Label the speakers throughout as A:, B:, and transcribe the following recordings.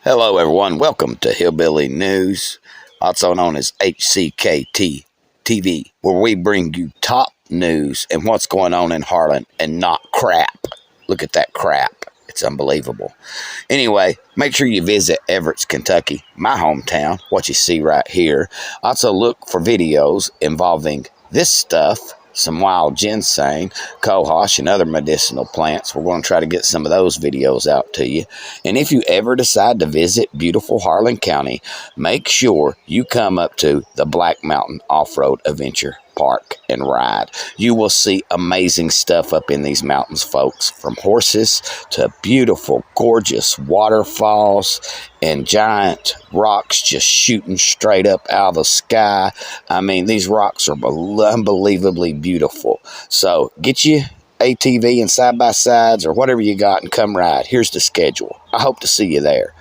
A: Hello, everyone. Welcome to Hillbilly News, also known as HCKT TV, where we bring you top news and what's going on in Harlan and not crap. Look at that crap. It's unbelievable. Anyway, make sure you visit Everett's, Kentucky, my hometown, what you see right here. Also, look for videos involving this stuff, some wild ginseng, cohosh, and other medicinal plants. We're going to try to get some of those videos out to you. And if you ever decide to visit beautiful Harlan County, make sure you come up to the Black Mountain Off-Road Adventure Park and ride. You will see amazing stuff up in these mountains, folks, from horses to beautiful, gorgeous waterfalls and giant rocks just shooting straight up out of the sky. I mean, these rocks are unbelievably beautiful. So get you ATV and side-by-sides or whatever you got and come ride. Here's the schedule. I hope to see you there.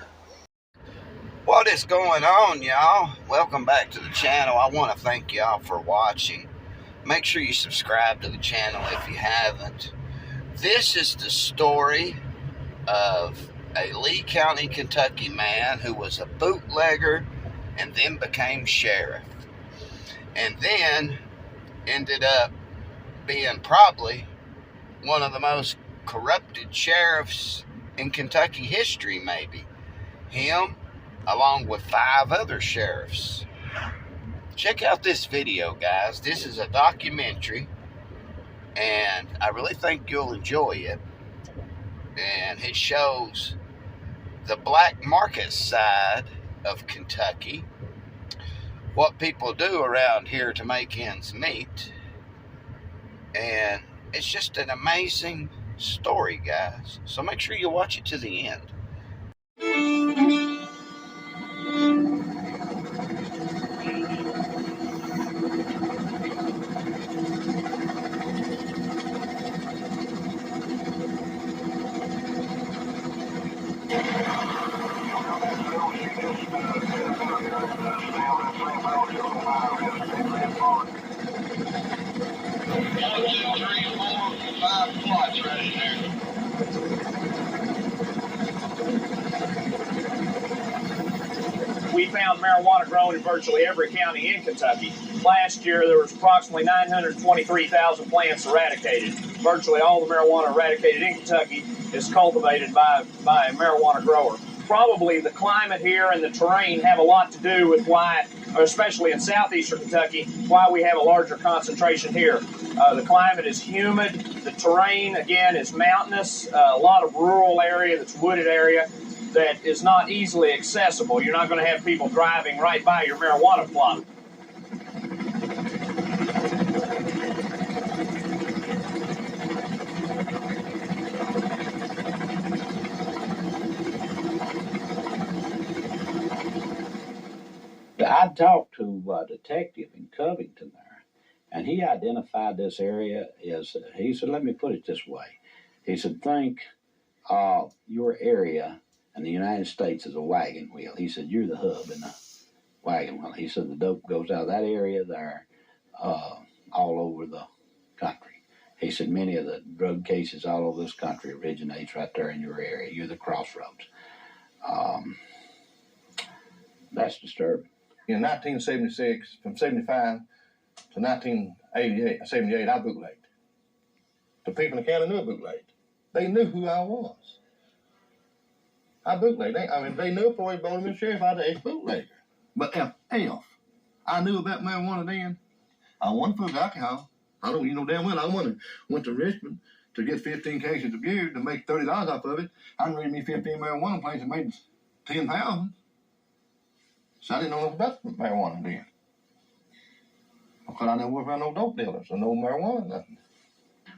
A: What is going on, y'all? Welcome back to the channel. I want to thank y'all for watching. Make sure you subscribe to the channel if you haven't. This is the story of a Lee County, Kentucky man who was a bootlegger and then became sheriff. And then ended up being probably one of the most corrupted sheriffs in Kentucky history, maybe. Him, along with 5 other sheriffs. Check out this video, guys. This is a documentary, and I really think you'll enjoy it. And it shows the black market side of Kentucky, what people do around here to make ends meet. And it's just an amazing story, guys. So make sure you watch it to the end.
B: We found marijuana grown in virtually every county in Kentucky. Last year, there was approximately 923,000 plants eradicated. Virtually all the marijuana eradicated in Kentucky is cultivated by a marijuana grower. Probably the climate here and the terrain have a lot to do with why, especially in southeastern Kentucky, why we have a larger concentration here. The climate is humid. The terrain, again, is mountainous. A lot of rural area that's wooded area that is not easily accessible. You're not going to have people driving right by your marijuana plot.
C: I talked to a detective in Covington there, and he identified this area as, he said, let me put it this way. He said, think of your area and the United States as a wagon wheel. He said, you're the hub in the wagon wheel. He said, the dope goes out of that area there all over the country. He said, many of the drug cases all over this country originates right there in your area. You're the crossroads. That's disturbing.
D: In 1976, from 75 to 1978, I bootlegged. The people in the county knew I bootlegged. They knew who I was. I bootlegged. They knew before they voted me sheriff I was a bootlegger. But if I knew about marijuana then, I wanted to put alcohol. I don't, damn well, I went to Richmond to get 15 cases of beer to make $30 off of it. I can read me 15 marijuana plants and made 10,000. So I didn't know about marijuana then. Because I never found no dope dealers or no marijuana, nothing.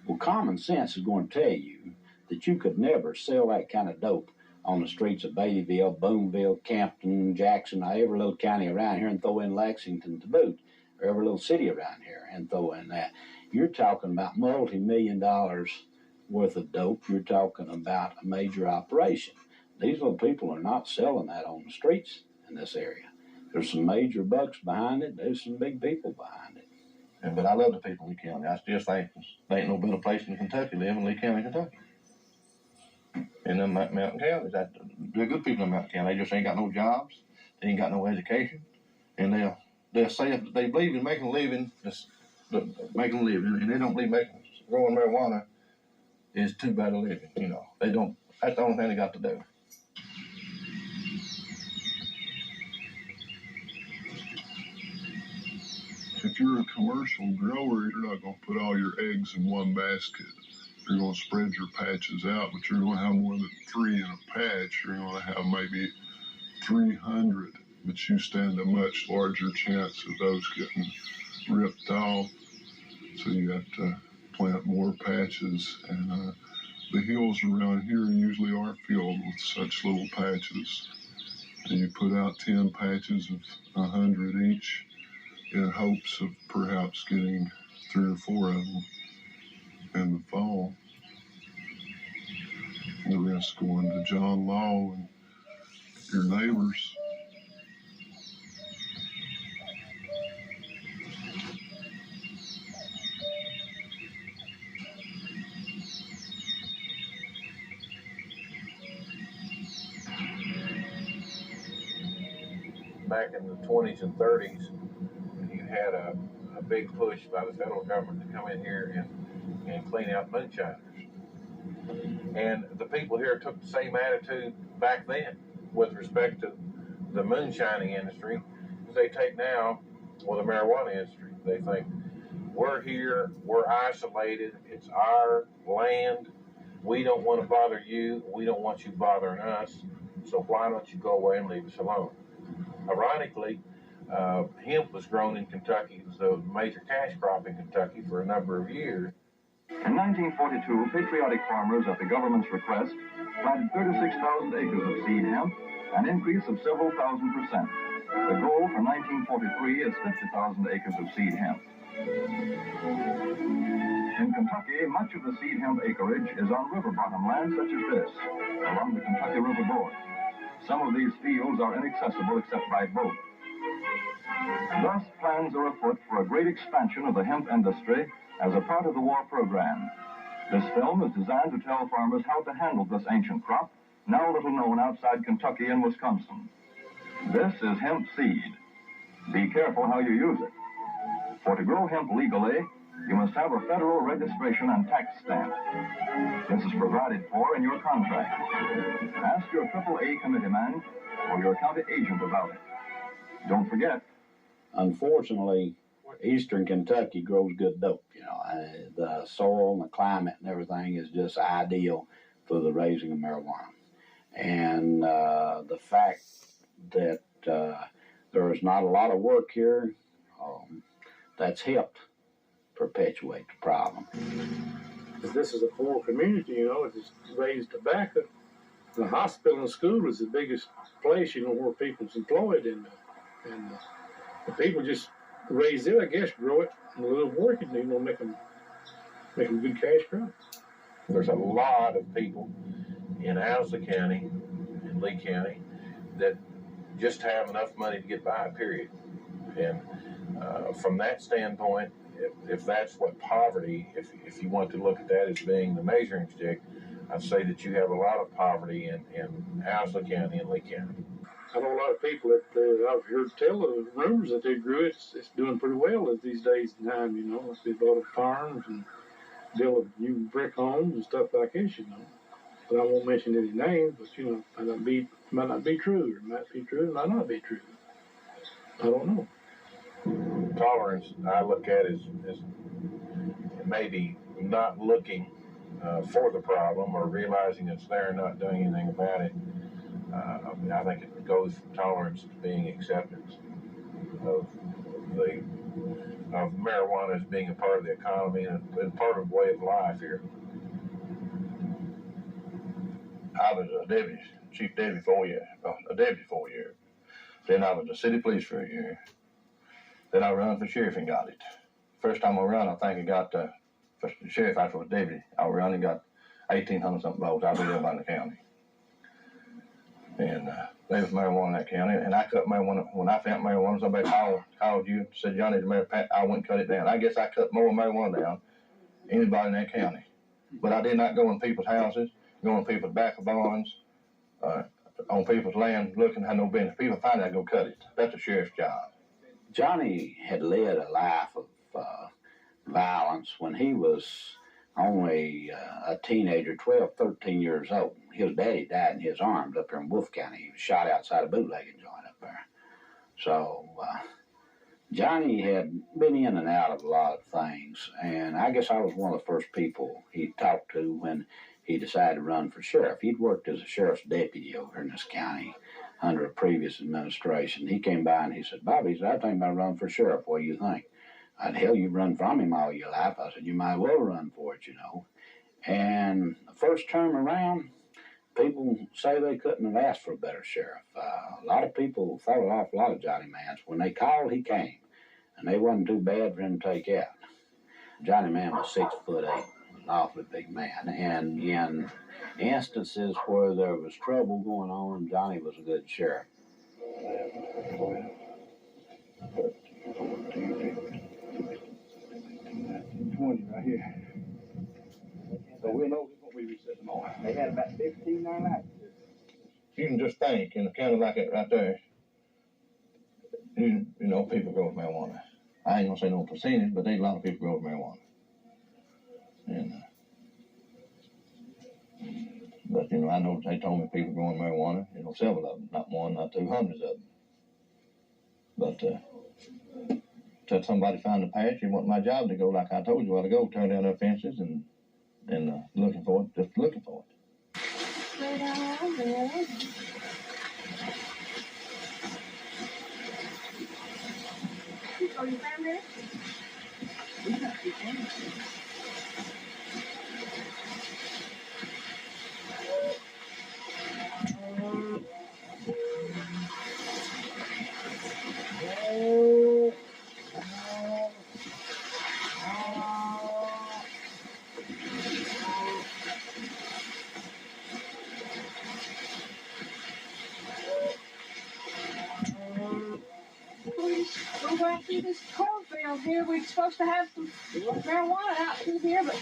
C: Well, common sense is going to tell you that you could never sell that kind of dope on the streets of Beattyville, Boonville, Campton, Jackson, or every little county around here, and throw in Lexington to boot, or every little city around here and throw in that. You're talking about multi-million dollars worth of dope. You're talking about a major operation. These little people are not selling that on the streets in this area. There's some major bucks behind it. There's some big people behind it.
D: Yeah, but I love the people in Lee County. I still think there ain't no better place in Kentucky living in Lee County, Kentucky. in them mountain counties. They're good people in mountain county. They just ain't got no jobs. They ain't got no education, and they'll say if they believe in making a living, making a living, and they don't believe growing marijuana is too bad a living. You know, they don't. That's the only thing they got to do.
E: If you're a commercial grower, you're not going to put all your eggs in one basket. You're going to spread your patches out, but you're going to have more than 3 in a patch. You're going to have maybe 300, but you stand a much larger chance of those getting ripped off. So you have to plant more patches, and the hills around here usually aren't filled with such little patches. And you put out 10 patches of 100 each, in hopes of perhaps getting 3 or 4 of them in the fall. The rest going to John Law and your neighbors.
F: Back in the 20s and 30s, you had a big push by the federal government to come in here and clean out moonshiners. And the people here took the same attitude back then with respect to the moonshining industry as they take now with the marijuana industry. They think, we're here, we're isolated, it's our land, we don't want to bother you, we don't want you bothering us, so why don't you go away and leave us alone? Ironically, hemp was grown in Kentucky. It was a major cash crop in Kentucky for a number of years.
G: In 1942, patriotic farmers, at the government's request, planted 36,000 acres of seed hemp, an increase of several thousand%. The goal for 1943 is 50,000 acres of seed hemp. In Kentucky, much of the seed hemp acreage is on river bottom land such as this, along the Kentucky River board. Some of these fields are inaccessible except by boat. Thus, plans are afoot for a great expansion of the hemp industry as a part of the war program. This film is designed to tell farmers how to handle this ancient crop, now little known outside Kentucky and Wisconsin. This is hemp seed. Be careful how you use it. For to grow hemp legally, you must have a federal registration and tax stamp. This is provided for in your contract. Ask your AAA committee man or your county agent about it. Don't forget.
C: Unfortunately, eastern Kentucky grows good dope. You know, the soil and the climate and everything is just ideal for the raising of marijuana. And the fact that there is not a lot of work here, that's helped perpetuate the problem.
H: This is a poor community, you know, it's raised tobacco. The hospital and school is the biggest place, you know, where people's employed, and the people just raise it, I guess, grow it, and a little work, and, you know, make them good cash crop.
F: There's a lot of people in Owsley County, in Lee County, that just have enough money to get by, period. And from that standpoint, if that's what poverty, if you want to look at that as being the measuring stick, I'd say that you have a lot of poverty in Owsley County and Lee County.
H: I know a lot of people that I've heard tell the rumors that they grew it. It's doing pretty well these days and time, you know. They bought up farms and built new brick homes and stuff like this, you know. But I won't mention any names, but, you know, it might not be true, or it might be true, it might not be true. I don't know.
F: Tolerance, I look at as maybe not looking for the problem or realizing it's there and not doing anything about it. I think it goes from tolerance to being acceptance of marijuana as being a part of the economy and part of the way of life here.
D: I was a chief deputy 4 years, a deputy 4 years. Then I was a city police for a year. Then I run for sheriff and got it. First time I run, I think I got for the sheriff after I was deputy. I run and got 1,800 something votes. I was there by the county. And there was marijuana in that county. And I cut marijuana. When I found marijuana, somebody called you, said, Johnny, the mayor, I went and cut it down. I guess I cut more marijuana down than anybody in that county. But I did not go in people's houses going on people's back of barns, on people's land, looking, had no business. People find out, go cut it. That's the sheriff's job.
C: Johnny had led a life of violence when he was only a teenager, 12, 13 years old. His daddy died in his arms up here in Wolfe County. He was shot outside a bootlegging joint up there. So Johnny had been in and out of a lot of things, and I guess I was one of the first people he talked to when he decided to run for sheriff. He'd worked as a sheriff's deputy over in this county under a previous administration. He came by and he said, "Bobby, I think about running for sheriff. What do you think?" I said, "Hell, you've run from him all your life." I said, "You might well run for it, you know." And the first term around, people say they couldn't have asked for a better sheriff. A lot of people thought an awful lot of Johnny Mans. When they called, he came, and they wasn't too bad for him to take out. Johnny Man was 6'8", an awfully big man, and in instances where there was trouble going on, Johnny was a good sheriff.
I: 20 right here. So we know what we reset them on. They had about 15 nights.
D: You can just think, in a county like it right there, you know, people grow with marijuana. I ain't gonna say no percentage, but there's a lot of people grow with marijuana. And, but, you know, I know they told me people growing marijuana, you know, several of them, not one, not two, hundreds of them. But, till somebody found a patch, it wasn't my job to go, like I told you a while ago, turn down their fences and looking for it, just looking for it.
J: Oh, you found it? We're going through this cornfield here. We're supposed to have some marijuana out through here, but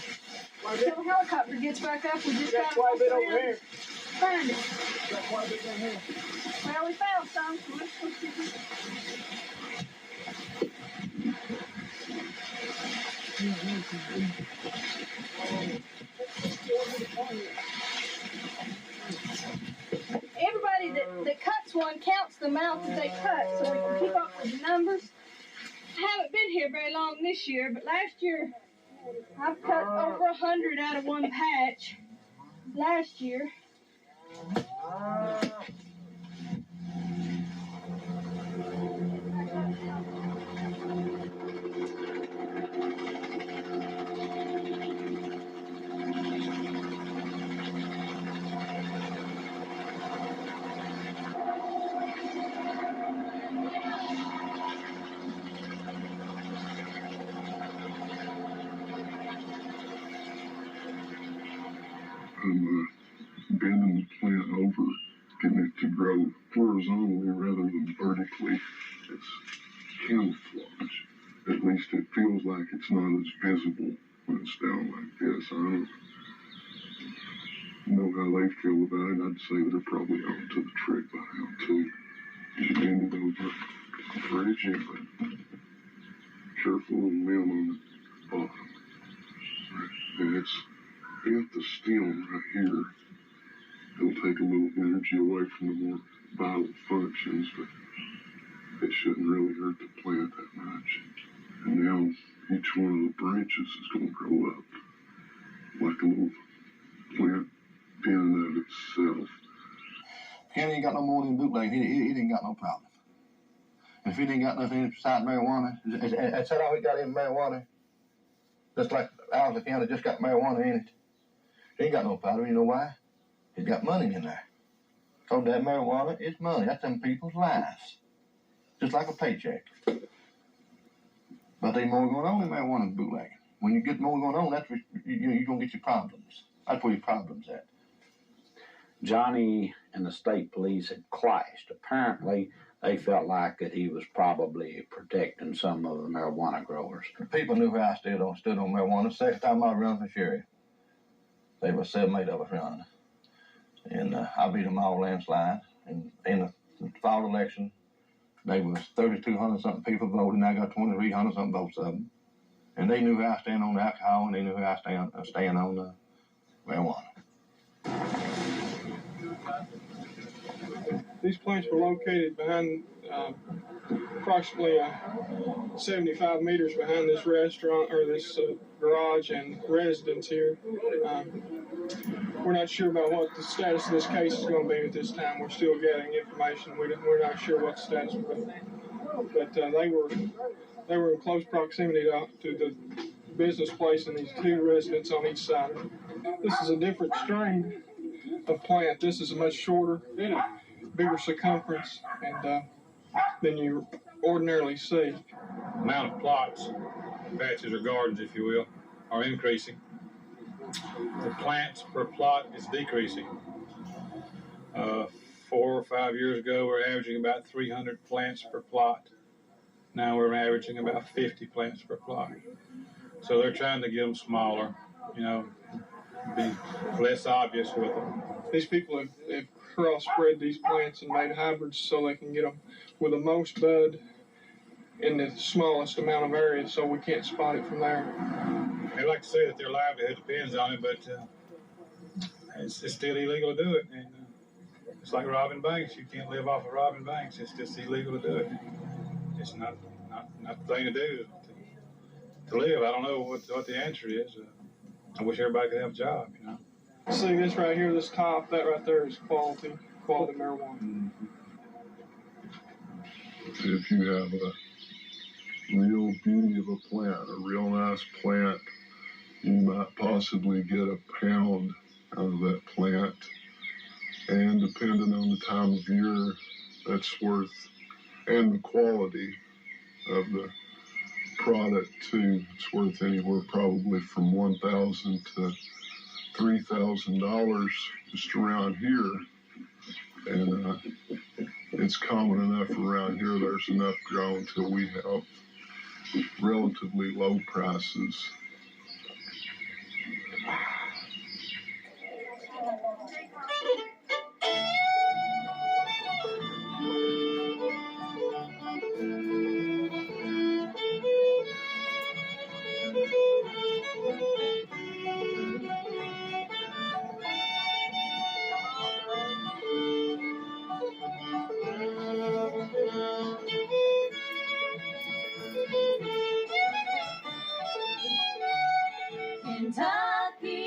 J: until the helicopter gets back up, we just got quite a bit over here. Find it. Got quite a bit down here. Well, we found some, so let's go see this. Everybody that cuts one counts the amount that they cut so we can keep up with the numbers. I haven't been here very long this year, but last year I've cut over 100 out of one patch. Last year.
E: I'm bending the plant over, getting it to grow horizontally rather than vertically. It's camouflage. At least it feels like it's not as visible when it's down like this. I don't know how they feel about it. I'd say they're probably on to the trick by now, too. You bend it over very gently. Careful little limb on the bottom. And it's at the stem right here. It'll take a little energy away from the more vital functions, but it shouldn't really hurt the plant that much. And now each one of the branches is going to grow up like a little plant in and of itself.
D: Kenny ain't got no more than bootleg. He ain't got no problem. If he ain't got nothing besides marijuana, is that all he got in marijuana? Just like Alva County just got marijuana in it. He ain't got no problem. You know why? He's got money in there. So that marijuana is money. That's them people's lives. Just like a paycheck. But there's more going on in marijuana than bootlegging. When you get more going on, that's where you're going to get your problems. That's where your problem's at.
C: Johnny and the state police had clashed. Apparently, they felt like that he was probably protecting some of the marijuana growers.
D: People knew how I stood on marijuana. The second time I ran for sheriff, there were 7, 8 of us running. And I beat them all landslide. And in the fall election, there was 3,200 something people voting. I got 2,300 something votes of them. And they knew how I stand on the alcohol, and they knew how I stand on the marijuana.
K: These plants were located behind approximately 75 meters behind this restaurant or this garage and residence here. We're not sure about what the status of this case is going to be at this time. We're still getting information. We're not sure what the status will be. But they were in close proximity to the business place and these two residents on each side. This is a different strain of plant. This is a much shorter, bigger circumference, and than you ordinarily see.
H: The amount of plots, patches or gardens, if you will, are increasing. The plants per plot is decreasing. 4 or 5 years ago, we were averaging about 300 plants per plot. Now we're averaging about 50 plants per plot. So they're trying to get them smaller, be less obvious with them.
K: These people have crossbred these plants and made hybrids so they can get them with the most bud in the smallest amount of area, so we can't spot it from there.
H: They like to say that their livelihood depends on it, but it's still illegal to do it. And it's like robbing banks. You can't live off of robbing banks. It's just illegal to do it. It's not the thing to do to live. I don't know what the answer is. I wish everybody could have a job,
K: See this right here, this top, that right there is quality marijuana.
E: Mm-hmm. If you have a real beauty of a plant, a real nice plant, you might possibly get a pound out of that plant. And depending on the time of year, that's worth, and the quality of the product too, it's worth anywhere probably from $1,000 to $3,000 just around here. And it's common enough around here, there's enough grown till we have relatively low prices.
L: Kentucky,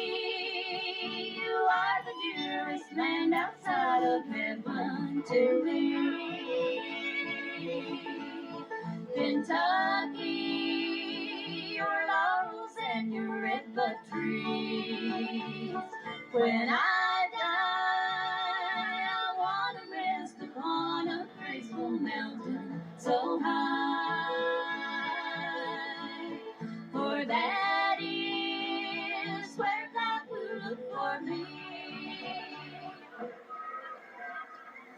L: you are the dearest land outside of heaven to me. Kentucky, your laurels and your redbud trees. When I die, I want to rest upon a graceful mountain so high, for that is where God will look for me.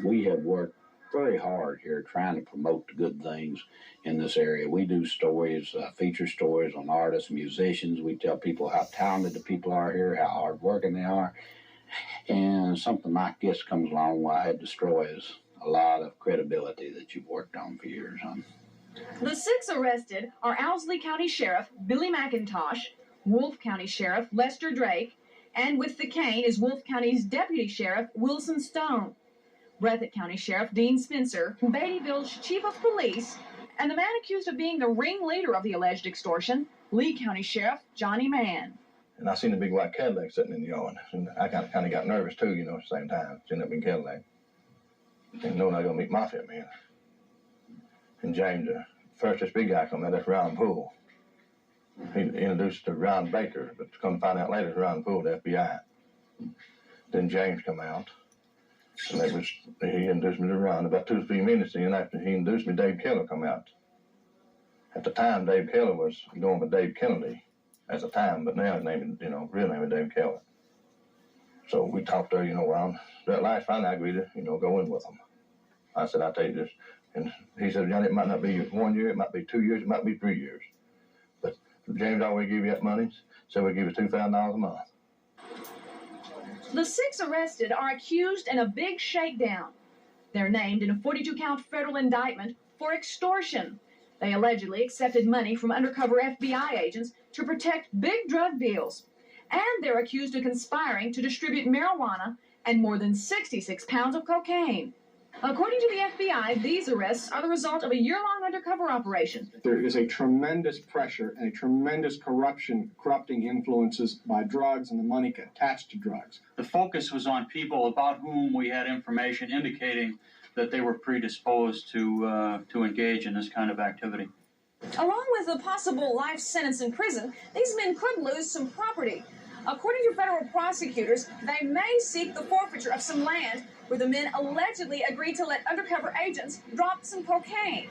C: We have worked very hard here trying to promote the good things in this area. We do stories, feature stories on artists, musicians. We tell people how talented the people are here, how hardworking they are. And something like this comes along, why it destroys a lot of credibility that you've worked on for years.
M: The 6 arrested are Owsley County Sheriff Billy McIntosh, Wolfe County Sheriff Lester Drake, and with the cane is Wolfe County's Deputy Sheriff Wilson Stone, Breathitt County Sheriff Dean Spencer, Beattyville's Chief of Police, and the man accused of being the ringleader of the alleged extortion, Lee County Sheriff Johnny Mann.
D: And I seen a big white Cadillac sitting in the yard, and I kind of got nervous too, at the same time, seeing that big Cadillac. And knowing I was going to meet Mafia men. And James, first this big guy come out, that's Ron Poole. He introduced to Ron Baker, but to come to find out later, it's Ron Poole, the FBI. Then James come out, and he introduced me to Ron. About 2 or 3 minutes, and after he introduced me, Dave Keller come out. At the time, Dave Keller was going by Dave Kennedy at the time, but now his name is, real name is Dave Keller. So we talked there, Ron. At last, finally, I agreed to, go in with him. I said, I'll take this. And he said, Johnny, it might not be 1 year, it might be 2 years, it might be 3 years. But James always give you that money, so we give you $2,000 a month.
M: The 6 arrested are accused in a big shakedown. They're named in a 42-count federal indictment for extortion. They allegedly accepted money from undercover FBI agents to protect big drug deals. And they're accused of conspiring to distribute marijuana and more than 66 pounds of cocaine. According to the FBI, these arrests are the result of a year-long undercover operation.
K: There is a tremendous pressure and a tremendous corrupting influences by drugs and the money attached to drugs.
N: The focus was on people about whom we had information indicating that they were predisposed to engage in this kind of activity.
M: Along with a possible life sentence in prison, these men could lose some property. According to federal prosecutors, they may seek the forfeiture of some land where the men allegedly agreed to let undercover agents drop some cocaine.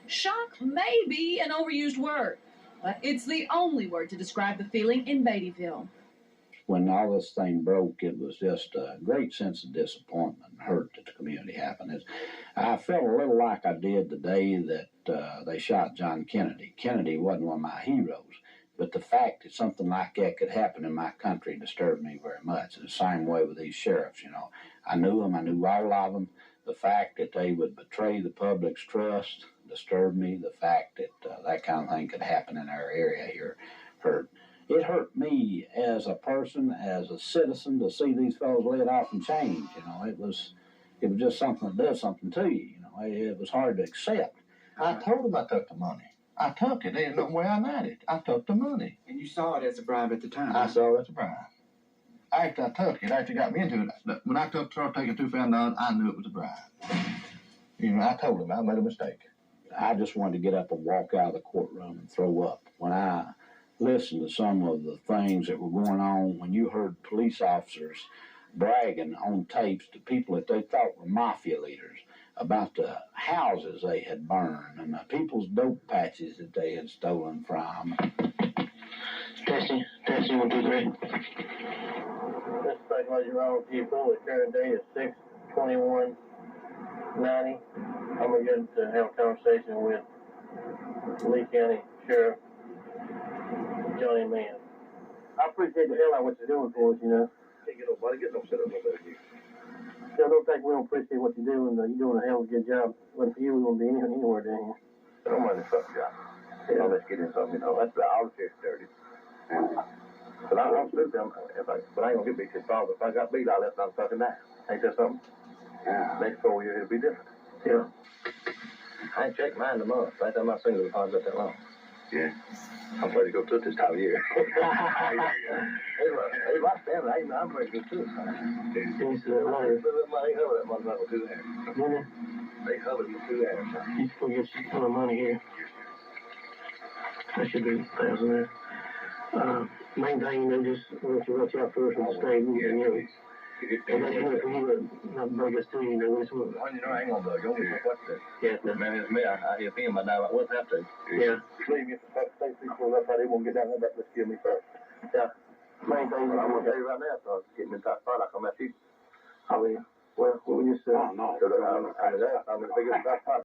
M: Shock may be an overused word, but it's the only word to describe the feeling in Beattyville.
C: When all this thing broke, it was just a great sense of disappointment and hurt that the community happened. I felt a little like I did the day that they shot John Kennedy. Kennedy wasn't one of my heroes, but the fact that something like that could happen in my country disturbed me very much. The same way with these sheriffs, you know. I knew them, I knew all of them. The fact that they would betray the public's trust disturbed me. The fact that that kind of thing could happen in our area here hurt. It hurt me as a person, as a citizen, to see these fellows let off and change. You know, it was just something that does something to you. You know, it was hard to accept.
D: I told them I took the money. I took it. There ain't no way I not it. I took the money.
O: And you saw it as a bribe at the time?
D: I saw it as a bribe. After I took it, after it got me into it, when I started taking $2,000, I knew it was a bribe. You know, I told them I made a mistake.
C: I just wanted to get up and walk out of the courtroom and throw up. When I listened to some of the things that were going on, when you heard police officers bragging on tapes to people that they thought were mafia leaders about the houses they had burned and the people's dope patches that they had stolen from.
P: Testing, 1, 2, 3. This psychology round people, the current date is 6/21/90. I'm going to have a conversation with Lee County Sheriff Johnny Mann. I appreciate the hell out of what you're doing for us, you know. Can't get nobody, get no set up over here. So don't think we don't appreciate what you're doing. You're doing a hell of a good job. But for you, we won't be anywhere down here. Don't mind the fuck job. Yeah, let's get in something, you know. That's the all shit's dirty. But I'm stupid. But I ain't gonna get beat this far. If I got beat, I left on fucking down. Ain't that something? Yeah. Next 4 years, it'll be different. Yeah. I ain't checked mine in a month. Last time I seen it, I got that long. Yeah. I'm ready to go to this time of year. Hey, my family, I'm ready to go to it. They hover that motherfucker with 2 hands. They hover with 2 hands. You still get some kind of money here. That should be 1,000 there. Main thing, you know, just let you watch out for us and stay with you, know. And that's good for you, not bug us too, you know. It's what, you know, I ain't gonna bug you. What's that? Yeah, man, it's me. I hear him, I know what's have to. Yeah. Leave me some state people, that's how they won't get down there, but let's kill me first. Yeah. Main thing, I'm gonna tell you right now, so get me in top spot, I'll come at you. Oh, yeah. Well, we just, no. I'm gonna take it in top spot.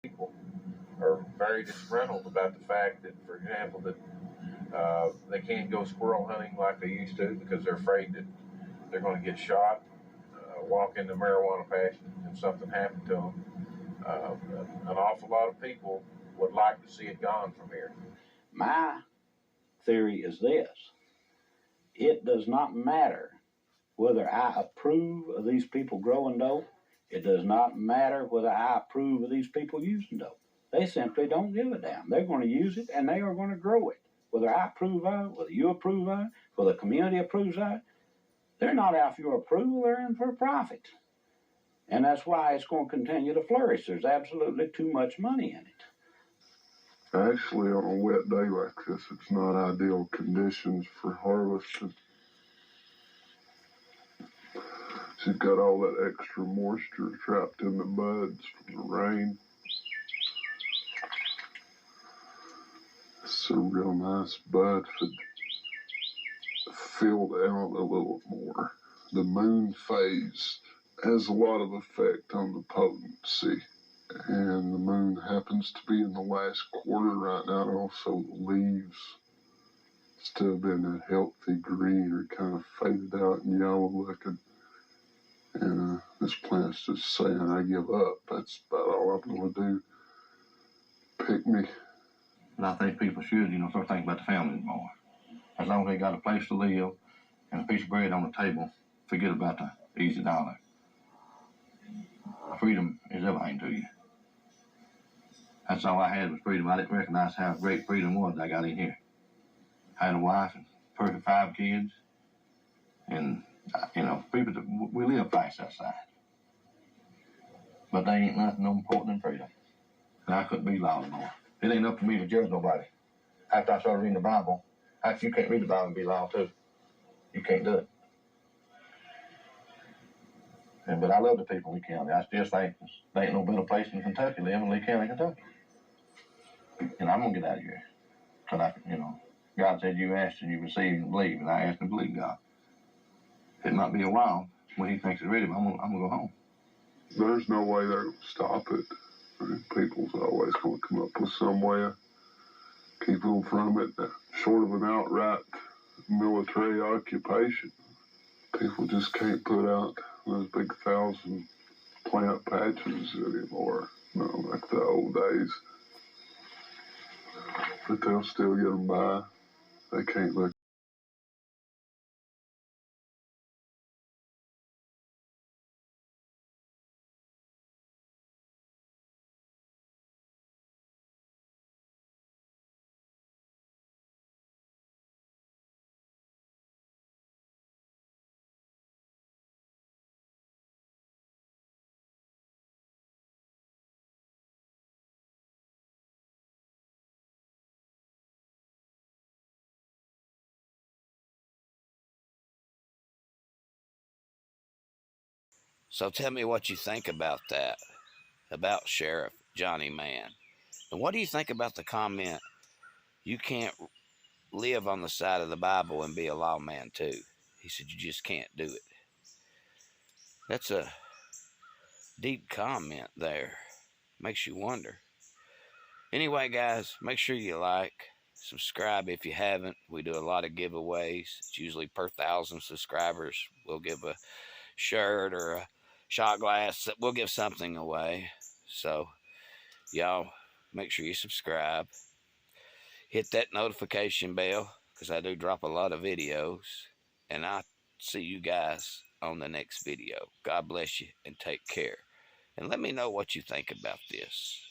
F: People are very disgruntled about the fact that, for example, that they can't go squirrel hunting like they used to because they're afraid that they're going to get shot, walk into marijuana patch and something happen to them. An awful lot of people would like to see it gone from here.
C: My theory is this. It does not matter whether I approve of these people growing dope. It does not matter whether I approve of these people using dope. They simply don't give a damn. They're going to use it, and they are going to grow it. Whether I approve of it, whether you approve of it, whether the community approves of it, they're not out for your approval. They're in for profit. And that's why it's going to continue to flourish. There's absolutely too much money in it.
E: Actually, on a wet day like this, it's not ideal conditions for harvesting. She's got all that extra moisture trapped in the buds from the rain. It's a real nice bud if it filled out a little more. The moon phase has a lot of effect on the potency. And the moon happens to be in the last quarter right now. Also, the leaves, instead of being a healthy green, are kind of faded out and yellow looking. And this plant's just saying, I give up. That's about all I'm going to do. Pick me.
D: And I think people should, start thinking about the family more. As long as they got a place to live and a piece of bread on the table, forget about the easy dollar. Freedom is everything to you. That's all I had was freedom. I didn't recognize how great freedom was I got in here. I had a wife and perfect 5 kids. And, people, we live fast outside. But they ain't nothing more important than freedom. And I couldn't be law anymore. It ain't up to me to judge nobody. After I started reading the Bible, you can't read the Bible and be law too. You can't do it. But I love the people in Lee County. I still think there ain't no better place in Kentucky than in Lee County, Kentucky. And I'm going to get out of here. Because, God said you asked and you received and believe. And I asked and believe God. It might be a while when he thinks it's ready, but I'm going to go home.
E: There's no way they're going to stop it. I mean, people's always going to come up with some way to keep them from it, short of an outright military occupation. People just can't put out those big 1,000 plant patches anymore, like the old days. But they'll still get them by. They can't look.
A: So tell me what you think about that, about Sheriff Johnny Mann. And what do you think about the comment, you can't live on the side of the Bible and be a lawman too? He said you just can't do it. That's a deep comment there. Makes you wonder. Anyway, guys, make sure you like, subscribe if you haven't. We do a lot of giveaways. It's usually per 1,000 subscribers. We'll give a shirt or a shot glass. We'll give something away. So, y'all, make sure you subscribe. Hit that notification bell, because I do drop a lot of videos. And I'll see you guys on the next video. God bless you and take care. And let me know what you think about this.